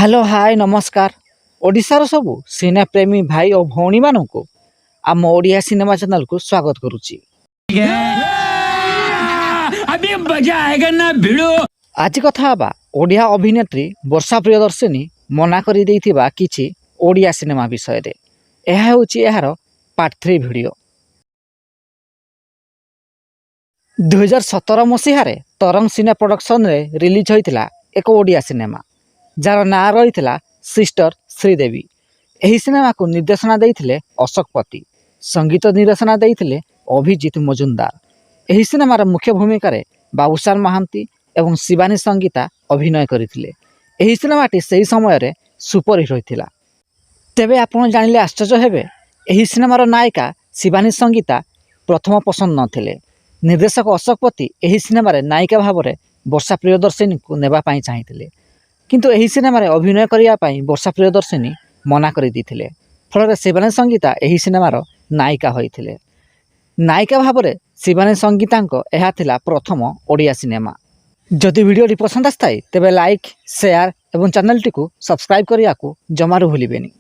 Hello hi नमस्कार। ओडिशार सबु सिने प्रेमी भाई और भौणी मानू आम ओडिया सिनेमा चैनल को स्वागत करुच्ची। अभी मजा आएगा ना भिड़ो। आज कथा हबा ओडिया अभिनेत्री वर्षा प्रियदर्शिनी मना करि देइथिबा किछि ओडिया सिनेमा विषय रे। एहा होछि एहार पार्ट 3 वीडियो। 2017 मसीह तरंग सिने प्रोडक्शन रे रिलीज होइतिला एक ओडिया सिनेमा जार ना रही सिस्टर श्रीदेवी। एही सिनेमा को निर्देशना देइथिले अशोक पति, संगीत निर्देशना देइथिले अभिजीत मजुमदार। एही सिनेमार मुख्य भूमिका रे बाबूशान महांती एवं शिवानी संगीता अभिनय करथिले। एही सिनेमाटी सही समय रे सुपरहिट होइथिला। तेबे आपण जानिले आश्चर्य हेबे, एही सिनेमार नायिका शिवानी संगीता प्रथम पसंद नथिले। निर्देशक अशोक पति एही सिनेमा रे नायिका भाव में वर्षा प्रियदर्शिनी को नेबा पई चाहिथिले, किंतु एही सिनेमा रे अभिनय करिया पई वर्षा प्रियदर्शिनी मना करि दिथिले। फल शिवानी संगीता एही सिनेमार नायिका होइथिले। नायिका भाव में शिवानी संगीतांको एहा थिला प्रथम ओडिया सिनेमा। जदि वीडियो पसंद आस्ताए तेबे लाइक, शेयर एवं चैनल टी को सब्सक्राइब करिया को जमारू भूलिबेनी।